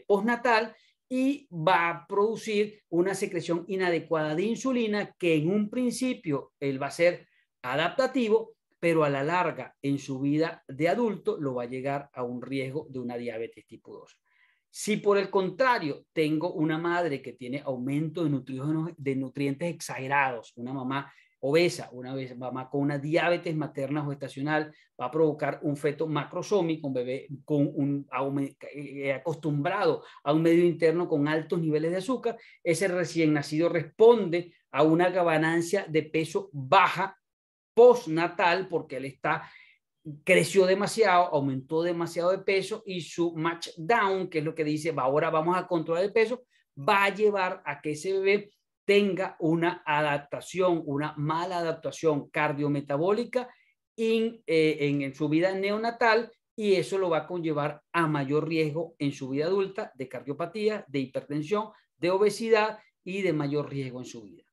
postnatal, y va a producir una secreción inadecuada de insulina que en un principio él va a ser adaptativo, pero a la larga en su vida de adulto lo va a llegar a un riesgo de una diabetes tipo 2. Si por el contrario tengo una madre que tiene aumento de nutrientes exagerados, una mamá obesa, una mamá con una diabetes materna gestacional, va a provocar un feto macrosómico, un bebé con acostumbrado a un medio interno con altos niveles de azúcar. Ese recién nacido responde a una ganancia de peso baja postnatal, porque él creció demasiado, aumentó demasiado de peso, y su match down, que es lo que dice, ahora vamos a controlar el peso, va a llevar a que ese bebé tenga una adaptación, una mala adaptación cardiometabólica en su vida neonatal, y eso lo va a conllevar a mayor riesgo en su vida adulta de cardiopatía, de hipertensión, de obesidad y de mayor riesgo en su vida.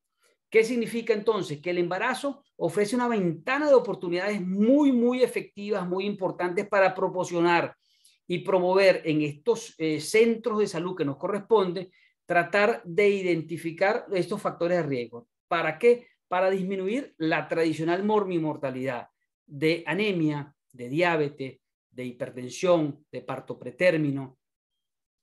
¿Qué significa entonces? Que el embarazo ofrece una ventana de oportunidades muy, muy efectivas, muy importantes para proporcionar y promover en estos centros de salud que nos corresponde, tratar de identificar estos factores de riesgo. ¿Para qué? Para disminuir la tradicional mortalidad de anemia, de diabetes, de hipertensión, de parto pretérmino,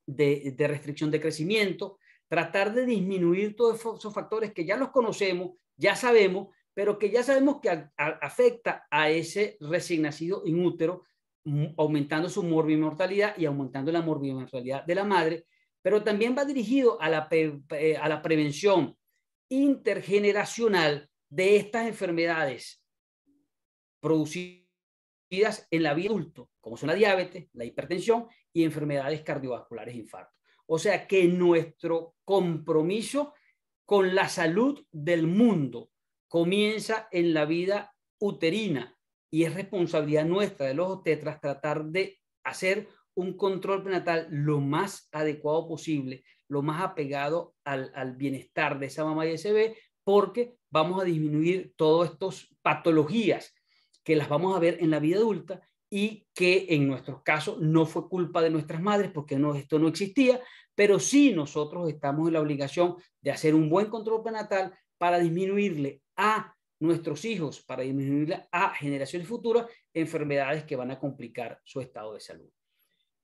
de restricción de crecimiento. Tratar de disminuir todos esos factores que ya los conocemos, ya sabemos, pero que ya sabemos que afecta a ese recién nacido in útero, aumentando su morbimortalidad y aumentando la morbimortalidad de la madre, pero también va dirigido a la prevención intergeneracional de estas enfermedades producidas en la vida adulta, como son la diabetes, la hipertensión y enfermedades cardiovasculares, infartos. O sea que nuestro compromiso con la salud del mundo comienza en la vida uterina, y es responsabilidad nuestra de los obstetras tratar de hacer un control prenatal lo más adecuado posible, lo más apegado al bienestar de esa mamá y ese bebé, porque vamos a disminuir todas estas patologías que las vamos a ver en la vida adulta, y que en nuestros casos no fue culpa de nuestras madres, porque esto no existía, pero sí nosotros estamos en la obligación de hacer un buen control prenatal para disminuirle a nuestros hijos, para disminuirle a generaciones futuras enfermedades que van a complicar su estado de salud.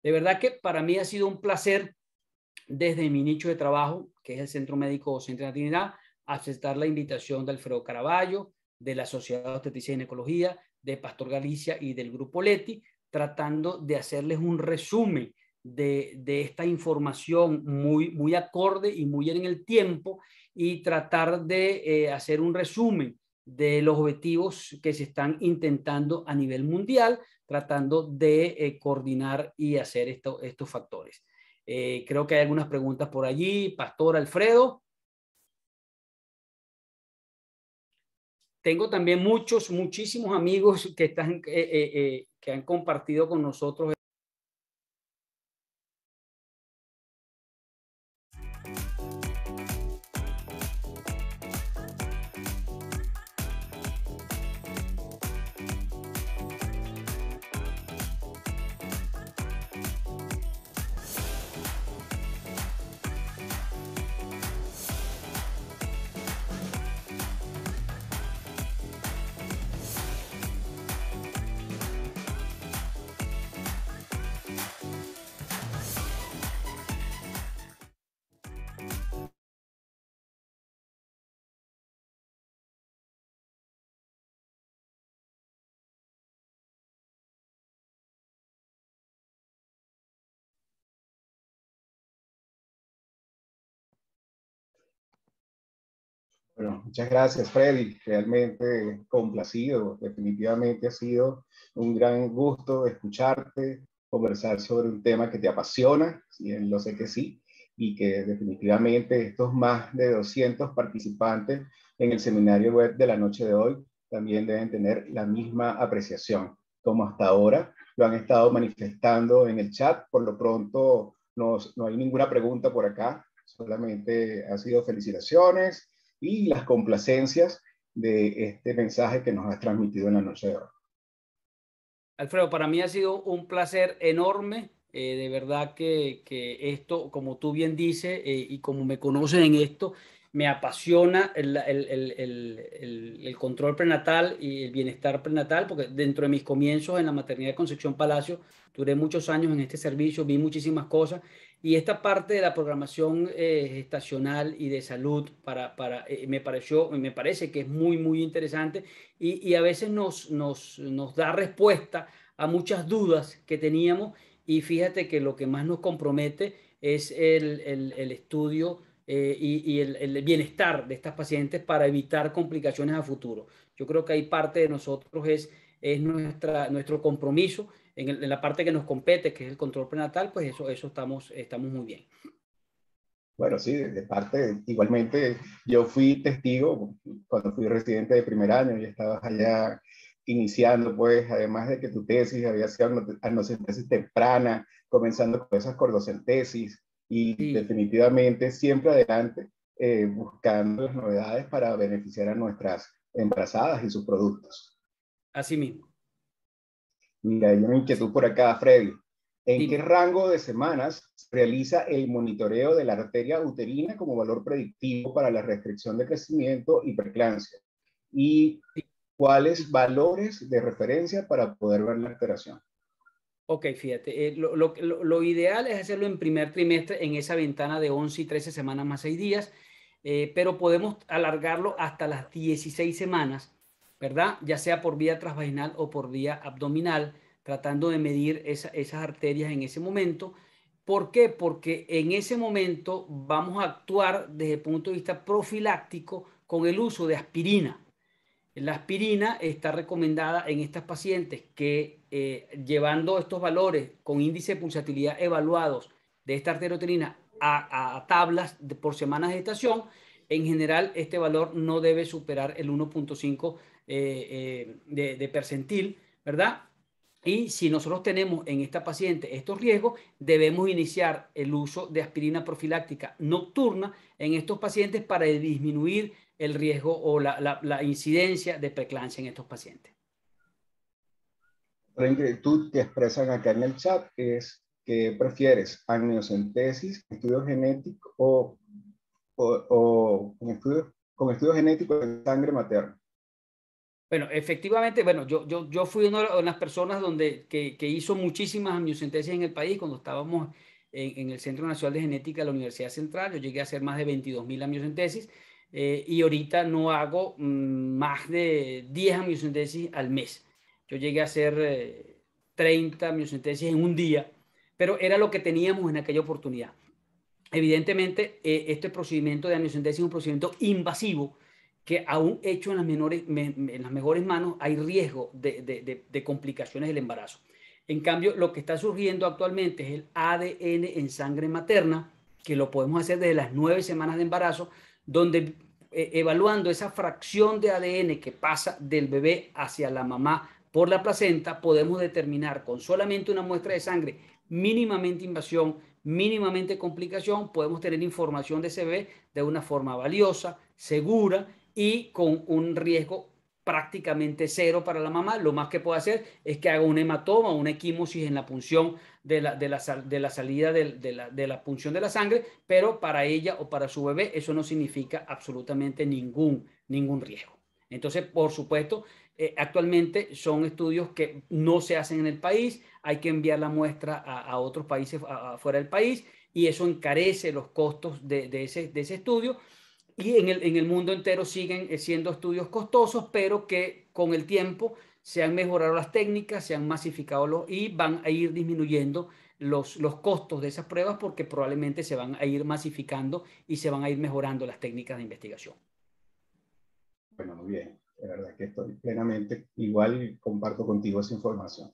De verdad que para mí ha sido un placer, desde mi nicho de trabajo, que es el Centro Médico Docente de la Trinidad, aceptar la invitación de Alfredo Caraballo, de la Sociedad de Obstetricia y Ginecología, de Pastor Galicia y del Grupo Leti, tratando de hacerles un resumen de esta información muy acorde y muy en el tiempo, y tratar de hacer un resumen de los objetivos que se están intentando a nivel mundial, tratando de coordinar y hacer estos factores. Creo que hay algunas preguntas por allí. Pastor Alfredo. Tengo también muchísimos amigos que han compartido con nosotros. Bueno, muchas gracias, Freddy. Realmente complacido. Definitivamente ha sido un gran gusto escucharte, conversar sobre un tema que te apasiona, y lo sé que sí, y que definitivamente estos más de 200 participantes en el seminario web de la noche de hoy también deben tener la misma apreciación, como hasta ahora lo han estado manifestando en el chat. Por lo pronto, no hay ninguna pregunta por acá, solamente ha sido felicitaciones y las complacencias de este mensaje que nos has transmitido en la noche de hoy. Alfredo, para mí ha sido un placer enorme. De verdad que esto, como tú bien dices, y como me conocen en esto, me apasiona el control prenatal y el bienestar prenatal, porque dentro de mis comienzos en la maternidad de Concepción Palacio, duré muchos años en este servicio, vi muchísimas cosas, y esta parte de la programación gestacional y de salud me parece que es muy, muy interesante, y a veces nos da respuesta a muchas dudas que teníamos, y fíjate que lo que más nos compromete es el estudio y el bienestar de estas pacientes para evitar complicaciones a futuro. Yo creo que hay parte de nosotros es nuestro compromiso en la parte que nos compete, que es el control prenatal, pues eso estamos muy bien. Bueno, sí, de parte, igualmente yo fui testigo cuando fui residente de primer año y estabas allá iniciando, pues, además de que tu tesis había sido amniocentesis temprana, comenzando con esas cordocentesis y Sí, definitivamente siempre adelante, buscando las novedades para beneficiar a nuestras embarazadas y sus productos. así mismo. Mira, hay una inquietud por acá, Freddy. ¿En qué Dime. rango de semanas se realiza el monitoreo de la arteria uterina como valor predictivo para la restricción de crecimiento y preeclampsia? ¿Y cuáles valores de referencia para poder ver la alteración? Ok, fíjate, lo ideal es hacerlo en primer trimestre, en esa ventana de 11 y 13 semanas más 6 días, pero podemos alargarlo hasta las 16 semanas, ¿verdad? Ya sea por vía transvaginal o por vía abdominal, tratando de medir esas arterias en ese momento. ¿Por qué? Porque en ese momento vamos a actuar desde el punto de vista profiláctico con el uso de aspirina. La aspirina está recomendada en estas pacientes que, llevando estos valores con índice de pulsatilidad evaluados de esta arterioterina a tablas por semanas de gestación, en general este valor no debe superar el 1.5 de percentil, ¿verdad? Y si nosotros tenemos en esta paciente estos riesgos, debemos iniciar el uso de aspirina profiláctica nocturna en estos pacientes para disminuir el riesgo o la incidencia de preeclampsia en estos pacientes. La inquietud que expresan acá en el chat es que prefieres amniocentesis, estudio genético o con estudios genéticos de sangre materna. Bueno, efectivamente, bueno, yo fui una de las personas que hizo muchísimas amniocentesis en el país cuando estábamos en el Centro Nacional de Genética de la Universidad Central. Yo llegué a hacer más de 22.000 amniocentesis, y ahorita no hago más de 10 amniocentesis al mes. Yo llegué a hacer 30 amniocentesis en un día, pero era lo que teníamos en aquella oportunidad. Evidentemente, este procedimiento de amniocentesis es un procedimiento invasivo que aún hecho en las mejores manos hay riesgo de complicaciones del embarazo. En cambio, lo que está surgiendo actualmente es el ADN en sangre materna, que lo podemos hacer desde las 9 semanas de embarazo, donde evaluando esa fracción de ADN que pasa del bebé hacia la mamá por la placenta, podemos determinar con solamente una muestra de sangre mínimamente invasión, mínimamente complicación, podemos tener información de ese bebé de una forma valiosa, segura y con un riesgo prácticamente cero para la mamá. Lo más que puede hacer es que haga un hematoma o una equimosis en la punción de la salida de la punción de la sangre, pero para ella o para su bebé eso no significa absolutamente ningún riesgo. Entonces, por supuesto, actualmente son estudios que no se hacen en el país, hay que enviar la muestra a otros países afuera del país, y eso encarece los costos de ese estudio, y en el mundo entero siguen siendo estudios costosos, pero que con el tiempo se han mejorado las técnicas, se han masificado y van a ir disminuyendo los costos de esas pruebas, porque probablemente se van a ir masificando y se van a ir mejorando las técnicas de investigación. Bueno, muy bien. La verdad que estoy plenamente igual y comparto contigo esa información.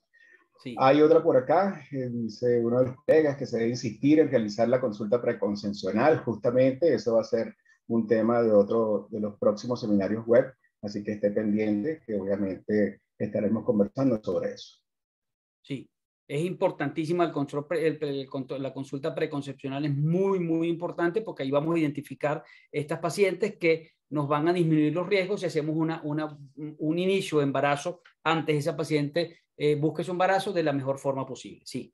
Sí. Hay otra por acá, dice uno de los colegas que se debe insistir en realizar la consulta preconcepcional. Justamente eso va a ser un tema de otro de los próximos seminarios web, así que esté pendiente, que obviamente estaremos conversando sobre eso. Sí, es importantísima la consulta preconcepcional, es muy, muy importante porque ahí vamos a identificar estas pacientes que nos van a disminuir los riesgos si hacemos un inicio de embarazo antes esa paciente busque su embarazo de la mejor forma posible. Sí.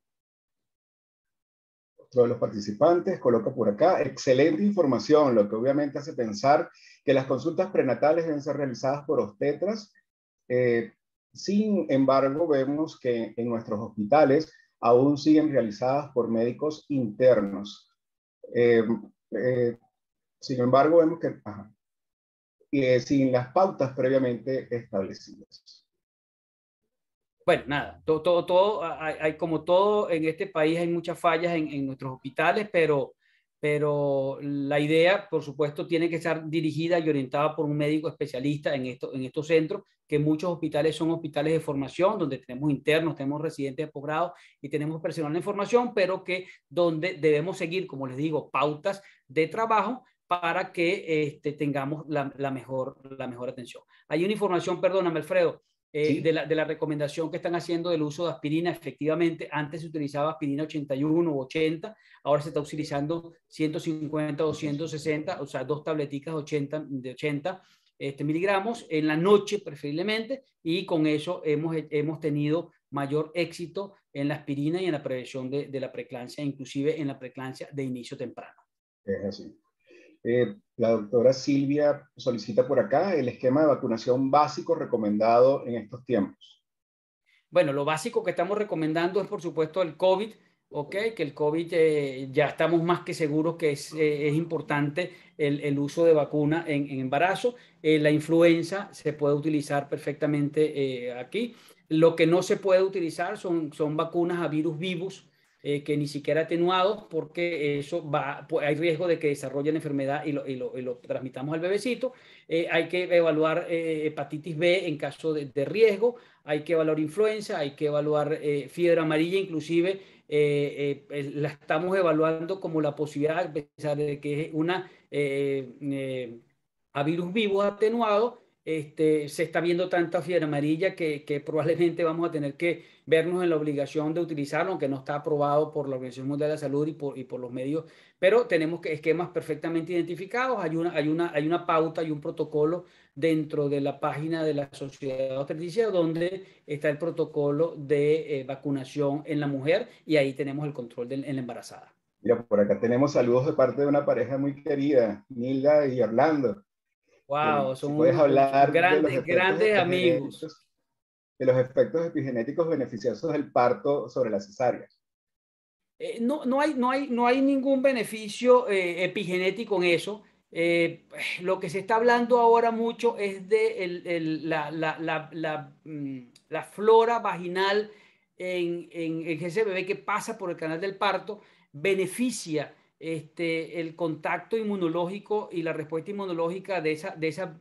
Otro de los participantes coloca por acá, excelente información, lo que obviamente hace pensar que las consultas prenatales deben ser realizadas por obstetras. Sin embargo, vemos que en nuestros hospitales aún siguen realizadas por médicos internos. Sin embargo, vemos que sin las pautas previamente establecidas. Bueno, nada, todo hay como todo en este país hay muchas fallas en nuestros hospitales, pero la idea, por supuesto, tiene que estar dirigida y orientada por un médico especialista en estos centros, que muchos hospitales son hospitales de formación, donde tenemos internos, tenemos residentes de posgrado y tenemos personal de formación, pero que donde debemos seguir, como les digo, pautas de trabajo para que tengamos la mejor atención. Hay una información, perdóname, Alfredo, ¿Sí? de la recomendación que están haciendo del uso de aspirina. Efectivamente, antes se utilizaba aspirina 81 o 80, ahora se está utilizando 150 o 160, o sea, 2 tableticas de 80 miligramos en la noche preferiblemente, y con eso hemos tenido mayor éxito en la aspirina y en la prevención de la preeclampsia, inclusive en la preeclampsia de inicio temprano. Es así. La doctora Silvia solicita por acá el esquema de vacunación básico recomendado en estos tiempos. Bueno, lo básico que estamos recomendando es, por supuesto, el COVID, ¿ok? Que el COVID ya estamos más que seguros que es importante el uso de vacuna en embarazo. La influenza se puede utilizar perfectamente aquí. Lo que no se puede utilizar son vacunas a virus vivos, que ni siquiera atenuados, porque eso hay riesgo de que desarrollen enfermedad y lo transmitamos al bebecito. Hay que evaluar hepatitis B en caso de riesgo, hay que evaluar influenza, hay que evaluar fiebre amarilla, inclusive la estamos evaluando como la posibilidad, a pesar de que es a virus vivo atenuado. Se está viendo tanta fiebre amarilla que probablemente vamos a tener que vernos en la obligación de utilizarlo, aunque no está aprobado por la Organización Mundial de la Salud y por los medios, pero tenemos esquemas perfectamente identificados. Hay una pauta y un protocolo dentro de la página de la Sociedad Obstetricia, donde está el protocolo de vacunación en la mujer, y ahí tenemos el control en la embarazada. Mira, por acá tenemos saludos de parte de una pareja muy querida, Nilda y Orlando. Wow, Si puedes son hablar de los efectos grandes amigos. epigenéticos, de los efectos epigenéticos beneficiosos del parto sobre la cesárea. No hay ningún beneficio epigenético en eso. Lo que se está hablando ahora mucho es de la flora vaginal en ese bebé que pasa por el canal del parto, beneficia el contacto inmunológico y la respuesta inmunológica de esa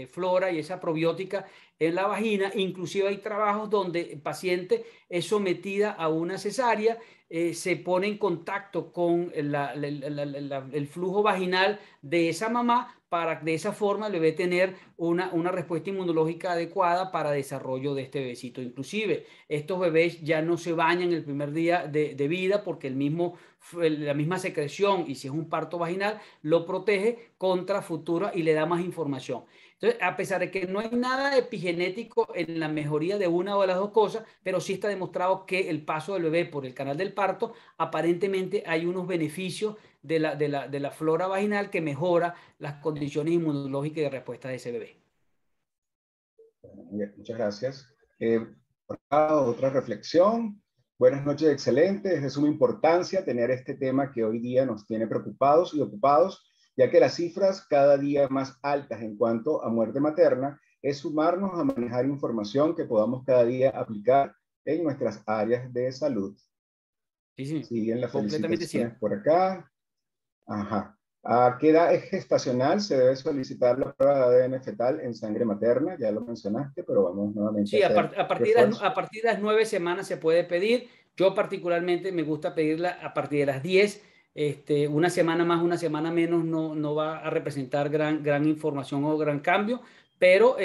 flora y esa probiótica en la vagina. Inclusive hay trabajos donde el paciente es sometida a una cesárea, se pone en contacto con el flujo vaginal de esa mamá, para de esa forma el bebé tener una respuesta inmunológica adecuada para desarrollo de este bebecito. Inclusive estos bebés ya no se bañan el primer día de vida, porque la misma secreción, y si es un parto vaginal, lo protege contra futura y le da más información. Entonces, a pesar de que no hay nada epigenético en la mejoría de una o de las dos cosas, pero sí está demostrado que el paso del bebé por el canal del parto, aparentemente hay unos beneficios de la flora vaginal que mejora las condiciones inmunológicas y de respuesta de ese bebé. Bien, muchas gracias. Otra reflexión. Buenas noches, excelente. Es de suma importancia tener este tema que hoy día nos tiene preocupados y ocupados, ya que las cifras cada día más altas en cuanto a muerte materna es sumarnos a manejar información que podamos cada día aplicar en nuestras áreas de salud. Sí, Siguen las completamente felicitaciones cierto. por acá. Ajá. ¿A qué edad gestacional se debe solicitar la prueba de ADN fetal en sangre materna? Ya lo mencionaste, pero vamos nuevamente Sí, a hacer a partir de las 9 semanas se puede pedir. Yo particularmente me gusta pedirla a partir de las 10. Una semana más, una semana menos no va a representar gran información o gran cambio, pero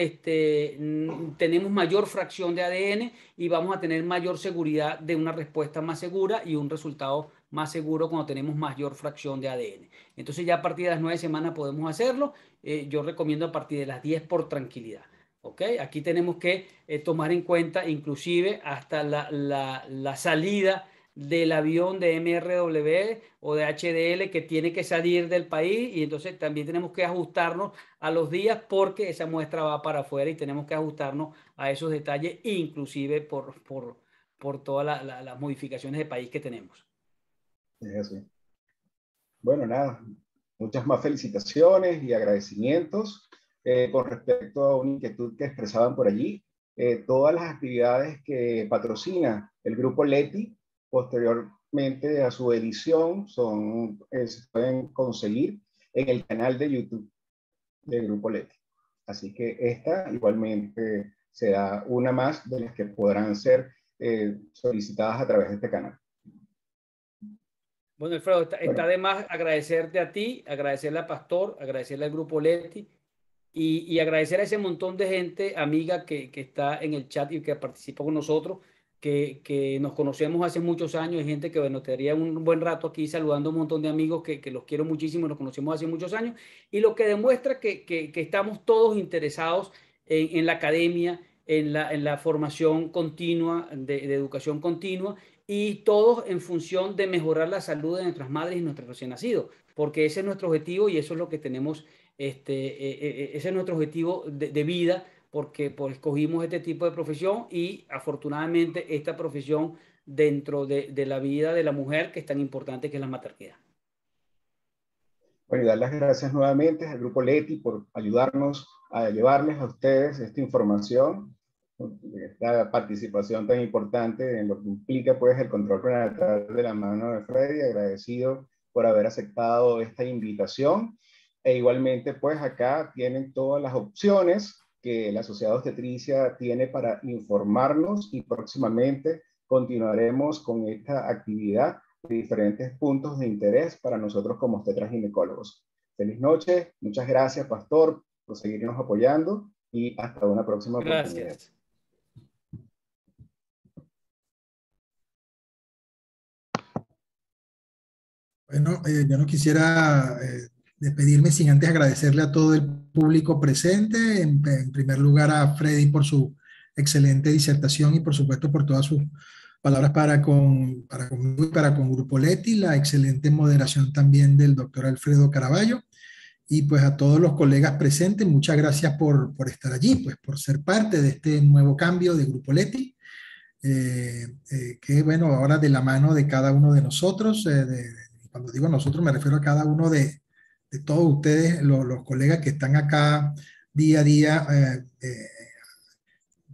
tenemos mayor fracción de ADN y vamos a tener mayor seguridad de una respuesta más segura y un resultado más seguro cuando tenemos mayor fracción de ADN. Entonces ya a partir de las 9 semanas podemos hacerlo. Yo recomiendo a partir de las 10 por tranquilidad. ¿Okay? Aquí tenemos que tomar en cuenta inclusive hasta la salida del avión de MRW o de HDL que tiene que salir del país, y entonces también tenemos que ajustarnos a los días porque esa muestra va para afuera y tenemos que ajustarnos a esos detalles inclusive por todas las modificaciones de país que tenemos. Es así. Bueno, nada, muchas más felicitaciones y agradecimientos. Con respecto a una inquietud que expresaban por allí, todas las actividades que patrocina el Grupo Leti, posteriormente a su edición, se pueden conseguir en el canal de YouTube del Grupo Leti. Así que esta igualmente será una más de las que podrán ser solicitadas a través de este canal. Bueno, Alfredo, está de más agradecerte a ti, agradecerle a Pastor, agradecerle al Grupo Leti y agradecer a ese montón de gente amiga que está en el chat y que participa con nosotros, que nos conocemos hace muchos años. Hay gente que, bueno, estaría un buen rato aquí saludando a un montón de amigos que los quiero muchísimo, nos conocemos hace muchos años, y lo que demuestra que estamos todos interesados en la academia, en la formación continua, de educación continua, y todos en función de mejorar la salud de nuestras madres y nuestros recién nacidos, porque ese es nuestro objetivo y eso es lo que tenemos, ese es nuestro objetivo de vida, porque pues, escogimos este tipo de profesión y afortunadamente esta profesión dentro de la vida de la mujer, que es tan importante, que es la maternidad. Bueno, y dar las gracias nuevamente al Grupo Leti por ayudarnos a llevarles a ustedes esta información, esta participación tan importante en lo que implica pues el control prenatal de la mano de Freddy. Agradecido por haber aceptado esta invitación, e igualmente pues acá tienen todas las opciones que la Sociedad de Obstetricia tiene para informarnos, y próximamente continuaremos con esta actividad de diferentes puntos de interés para nosotros como obstetras ginecólogos. Feliz noche, muchas gracias Pastor por seguirnos apoyando y hasta una próxima oportunidad. Gracias. Bueno, yo no quisiera despedirme sin antes agradecerle a todo el público presente, en primer lugar a Freddy por su excelente disertación y por supuesto por todas sus palabras para conmigo y para con Grupo Leti, la excelente moderación también del doctor Alfredo Caraballo, y pues a todos los colegas presentes, muchas gracias por estar allí, pues por ser parte de este nuevo cambio de Grupo Leti. Que bueno, ahora de la mano de cada uno de nosotros, cuando digo nosotros me refiero a cada uno de todos ustedes, los colegas que están acá día a día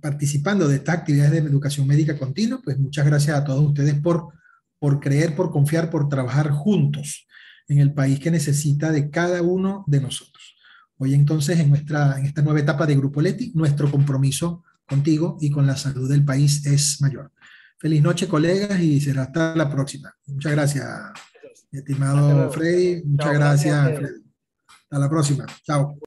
participando de estas actividades de educación médica continua. Pues muchas gracias a todos ustedes por creer, por confiar, por trabajar juntos en el país que necesita de cada uno de nosotros. Hoy entonces en esta nueva etapa de Grupo Leti, nuestro compromiso contigo y con la salud del país es mayor. Feliz noche, colegas, y será hasta la próxima. Muchas gracias, mi estimado Freddy. Muchas gracias, Freddy. Hasta la próxima. Chao.